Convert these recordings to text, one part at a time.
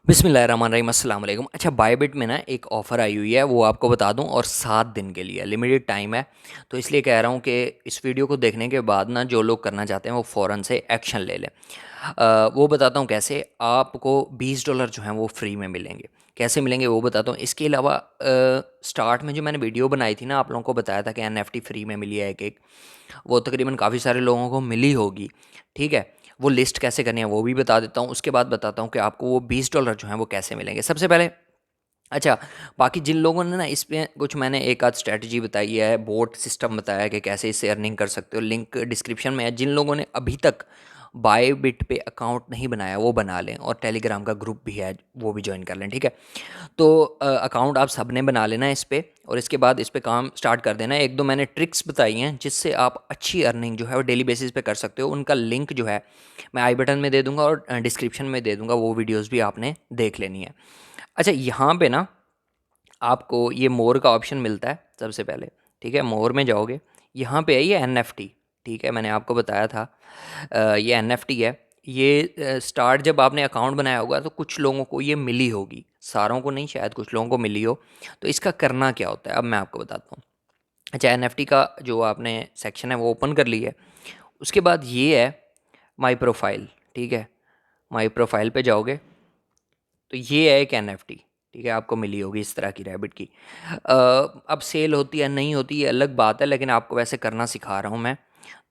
बिस्मिल्लाहिर्रहमानिर्रहीम अस्सलाम वालेकुम। अच्छा, बायबिट में ना एक ऑफ़र आई हुई है, वो आपको बता दूं, और 7 दिन के लिए लिमिटेड टाइम है। तो इसलिए कह रहा हूं कि इस वीडियो को देखने के बाद ना जो लोग करना चाहते हैं वो फ़ौरन से एक्शन ले लें। वो बताता हूँ कैसे। आपको $20 जो हैं वो फ्री में मिलेंगे। कैसे मिलेंगे वो बताता हूँ। इसके अलावा स्टार्ट में जो मैंने वीडियो बनाई थी ना, आप लोगों को बताया था कि NFT फ्री में मिली है एक, वो तकरीबन काफ़ी सारे लोगों को मिली होगी। ठीक है, वो लिस्ट कैसे करनी है वो भी बता देता हूँ। उसके बाद बताता हूँ कि आपको वो $20 जो हैं वो कैसे मिलेंगे। सबसे पहले, अच्छा, बाकी जिन लोगों ने ना इसमें कुछ मैंने एक आध स्ट्रैटेजी बताई है, बोट सिस्टम बताया है कि कैसे इससे अर्निंग कर सकते हो, लिंक डिस्क्रिप्शन में है। जिन लोगों ने अभी तक बायबिट पे अकाउंट नहीं बनाया वो बना लें, और टेलीग्राम का ग्रुप भी है वो भी ज्वाइन कर लें। ठीक है, तो अकाउंट आप सब ने बना लेना है इस पे, और इसके बाद इस पे काम स्टार्ट कर देना है। एक दो मैंने ट्रिक्स बताई हैं जिससे आप अच्छी अर्निंग जो है वो डेली बेसिस पे कर सकते हो। उनका लिंक जो है मैं आई बटन में दे दूंगा और डिस्क्रिप्शन में दे दूंगा, वो वीडियोस भी आपने देख लेनी है। अच्छा, यहाँ पे ना आपको ये मोर का ऑप्शन मिलता है सबसे पहले। ठीक है, मोर में जाओगे, यहाँ पे है ये NFT। ठीक है, मैंने आपको बताया था ये NFT है। ये स्टार्ट जब आपने अकाउंट बनाया होगा तो कुछ लोगों को ये मिली होगी, सारों को नहीं, शायद कुछ लोगों को मिली हो। तो इसका करना क्या होता है अब मैं आपको बताता हूँ। अच्छा, NFT का जो आपने सेक्शन है वो ओपन कर लिया है। उसके बाद ये है माई प्रोफाइल। ठीक है, माई प्रोफाइल पे जाओगे तो ये है एक NFT। ठीक है, आपको मिली होगी इस तरह की रैबिट की। अब सेल होती है नहीं होती ये अलग बात है, लेकिन आपको वैसे करना सिखा रहा हूँ मैं।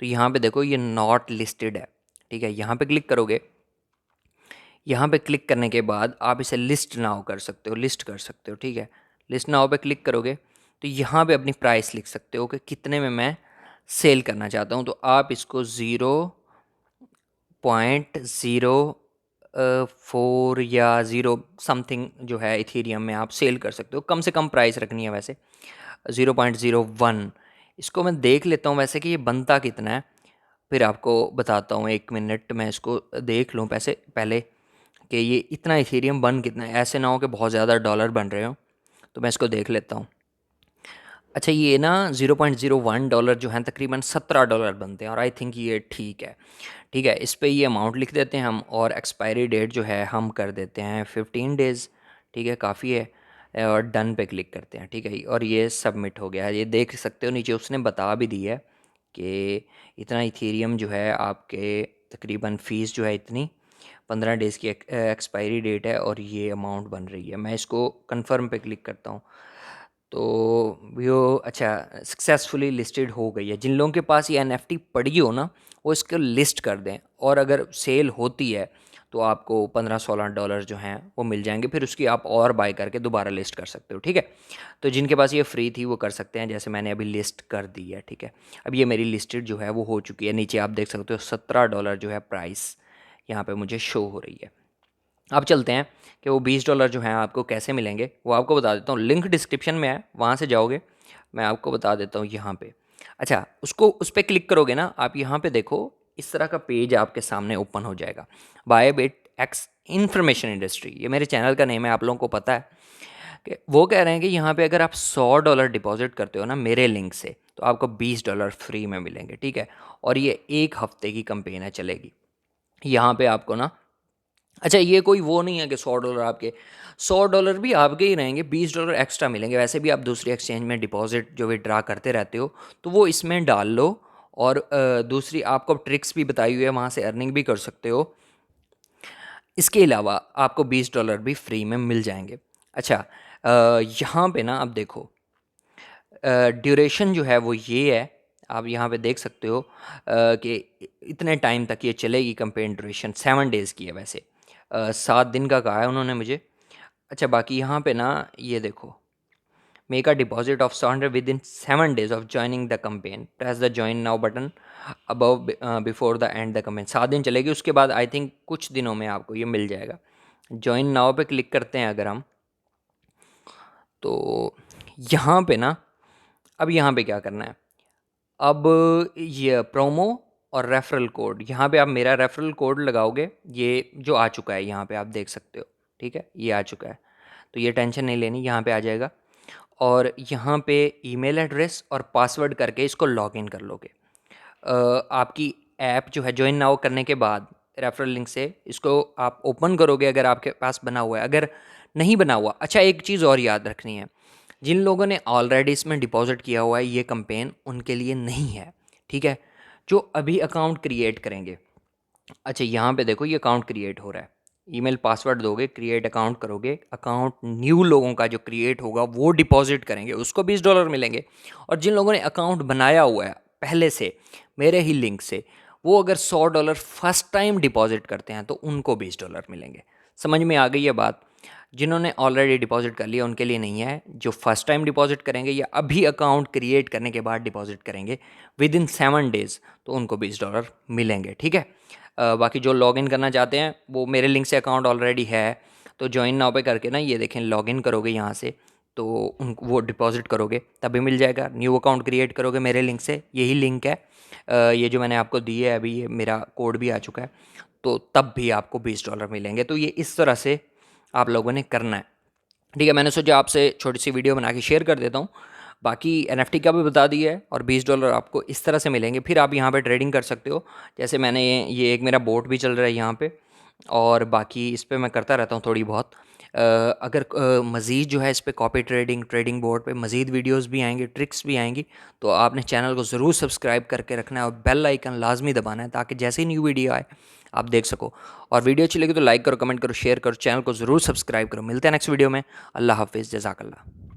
तो यहाँ पे देखो, ये नॉट लिस्टेड है। ठीक है, यहाँ पे क्लिक करोगे। यहाँ पे क्लिक करने के बाद आप इसे लिस्ट नाउ कर सकते हो, लिस्ट कर सकते हो। ठीक है, लिस्ट नाउ पे क्लिक करोगे तो यहाँ पे अपनी प्राइस लिख सकते हो कि कितने में मैं सेल करना चाहता हूँ। तो आप इसको 0.04 या 0 समथिंग जो है इथीरियम में आप सेल कर सकते हो। कम से कम प्राइस रखनी है वैसे, 0.01। इसको मैं देख लेता हूँ वैसे कि ये बनता कितना है, फिर आपको बताता हूँ। 1 मिनट मैं इसको देख लूँ पैसे पहले कि ये इतना इथेरियम बन कितना है। ऐसे ना हो कि बहुत ज़्यादा डॉलर बन रहे हो। तो मैं इसको देख लेता हूँ। अच्छा, ये ना $0.01 जो हैं तकरीबन $17 बनते हैं, और आई थिंक ये ठीक है। ठीक है, इस पे ये अमाउंट लिख देते हैं हम, और एक्सपायरी डेट जो है हम कर देते हैं 15 डेज़। ठीक है, काफ़ी है। और डन पे क्लिक करते हैं। ठीक है, और ये सबमिट हो गया है। ये देख सकते हो नीचे उसने बता भी दी है कि इतना इथेरियम जो है आपके तकरीबन फ़ीस जो है इतनी, 15 डेज़ की एक्सपायरी डेट है, और ये अमाउंट बन रही है। मैं इसको कन्फर्म पे क्लिक करता हूँ तो वो, अच्छा, सक्सेसफुली लिस्टेड हो गई है। जिन लोगों के पास ये NFT पड़ी हो ना, वो इसको लिस्ट कर दें, और अगर सेल होती है तो आपको $15-16 जो हैं वो मिल जाएंगे। फिर उसकी आप और बाय करके दोबारा लिस्ट कर सकते हो। ठीक है, तो जिनके पास ये फ्री थी वो कर सकते हैं, जैसे मैंने अभी लिस्ट कर दी है। ठीक है, अब ये मेरी लिस्टेड जो है वो हो चुकी है। नीचे आप देख सकते हो $17 जो है प्राइस यहाँ पे मुझे शो हो रही है। अब चलते हैं कि वो $20 जो हैं आपको कैसे मिलेंगे, वो आपको बता देता हूँ। लिंक डिस्क्रिप्शन में है, वहाँ से जाओगे, मैं आपको बता देता हूँ यहाँ पे। अच्छा, उसको उस पर क्लिक करोगे ना आप, यहाँ पे देखो इस तरह का पेज आपके सामने ओपन हो जाएगा। बायबिट एक्स इंफॉर्मेशन इंडस्ट्री, ये मेरे चैनल का नेम है, आप लोगों को पता है। कि वो कह रहे हैं कि यहाँ पे अगर आप $100 डिपॉजिट करते हो ना मेरे लिंक से, तो आपको $20 फ्री में मिलेंगे। ठीक है, और ये 1 हफ्ते की कंपेन है, चलेगी। यहाँ पे आपको ना, अच्छा, ये कोई वो नहीं है कि $100 आपके, $100 भी आपके ही रहेंगे, $20 एक्स्ट्रा मिलेंगे। वैसे भी आप दूसरी एक्सचेंज में डिपॉजिट जो विड्रा करते रहते हो, तो वो इसमें डाल लो। और दूसरी आपको ट्रिक्स भी बताई हुई है, वहाँ से अर्निंग भी कर सकते हो। इसके अलावा आपको $20 भी फ्री में मिल जाएंगे। अच्छा, यहाँ पे ना आप देखो, ड्यूरेशन जो है वो ये है, आप यहाँ पे देख सकते हो कि इतने टाइम तक ये चलेगी। कंपेन ड्यूरेशन 7 डेज़ की है वैसे, 7 दिन का कहा है उन्होंने मुझे। अच्छा, बाकी यहाँ पे ना ये देखो, make a deposit of 700 with in 7 days of joining the campaign, press the join now button above before the end the campaign. 7 दिन चलेगी, उसके बाद आई थिंक कुछ दिनों में आपको ये मिल जाएगा। ज्वाइन नाउ पे क्लिक करते हैं अगर हम, तो यहाँ पे ना, अब यहाँ पे क्या करना है, अब ये प्रोमो और रेफरल कोड, यहाँ पे आप मेरा रेफरल कोड लगाओगे, ये जो आ चुका है यहाँ पे आप देख सकते हो। ठीक है, ये आ चुका है, तो ये टेंशन नहीं लेनी, यहाँ पे आ जाएगा। और यहाँ पे ईमेल एड्रेस और पासवर्ड करके इसको लॉगिन कर लोगे। आपकी ऐप जो है ज्वाइन नाउ करने के बाद रेफरल लिंक से इसको आप ओपन करोगे अगर आपके पास बना हुआ है। अगर नहीं बना हुआ, अच्छा एक चीज़ और याद रखनी है, जिन लोगों ने ऑलरेडी इसमें डिपॉजिट किया हुआ है ये कैंपेन उनके लिए नहीं है, ठीक है। जो अभी अकाउंट क्रिएट करेंगे, अच्छा यहाँ पे देखो ये अकाउंट क्रिएट हो रहा है, ईमेल पासवर्ड दोगे, क्रिएट अकाउंट करोगे, अकाउंट न्यू लोगों का जो क्रिएट होगा वो डिपॉजिट करेंगे, उसको $20 मिलेंगे। और जिन लोगों ने अकाउंट बनाया हुआ है पहले से मेरे ही लिंक से, वो अगर $100 फर्स्ट टाइम डिपॉजिट करते हैं तो उनको $20 मिलेंगे। समझ में आ गई है बात? जिन्होंने ऑलरेडी डिपॉजिट कर लिया उनके लिए नहीं है, जो फर्स्ट टाइम डिपॉजिट करेंगे या अभी अकाउंट क्रिएट करने के बाद डिपॉजिट करेंगे विद इन 7 डेज़, तो उनको $20 मिलेंगे, ठीक है। बाकी जो लॉगिन करना चाहते हैं वो मेरे लिंक से अकाउंट ऑलरेडी है, तो ज्वाइन नाउ पे करके ना ये देखें लॉगिन करोगे यहाँ से, तो उन वो डिपॉजिट करोगे तभी मिल जाएगा। न्यू अकाउंट क्रिएट करोगे मेरे लिंक से, यही लिंक है, ये जो मैंने आपको दी है अभी, ये मेरा कोड भी आ चुका है, तो तब भी आपको $20 मिलेंगे। तो ये इस तरह से आप लोगों ने करना है, ठीक है। मैंने सोचा आपसे छोटी सी वीडियो बना के शेयर कर देता हूँ। बाकी NFT का भी बता दिया है, और $20 आपको इस तरह से मिलेंगे। फिर आप यहाँ पे ट्रेडिंग कर सकते हो, जैसे मैंने ये एक मेरा बोट भी चल रहा है यहाँ पे, और बाकी इस पे मैं करता रहता हूँ थोड़ी बहुत। अगर मज़ीद जो है इस पे कॉपी ट्रेडिंग, ट्रेडिंग बोर्ड पे मज़ीद वीडियोस भी आएंगी, ट्रिक्स भी आएंगी, तो आपने चैनल को ज़रूर सब्सक्राइब करके रखना है और बेल आइकन लाजमी दबाना है, ताकि जैसे ही न्यू वीडियो आए आप देख सको। और वीडियो अच्छी लगी तो लाइक करो, कमेंट करो, शेयर करो, चैनल को ज़रूर सब्सक्राइब करो। मिलते हैं नेक्स्ट वीडियो में। अल्लाह हाफिज़, जज़ाकल्लाह।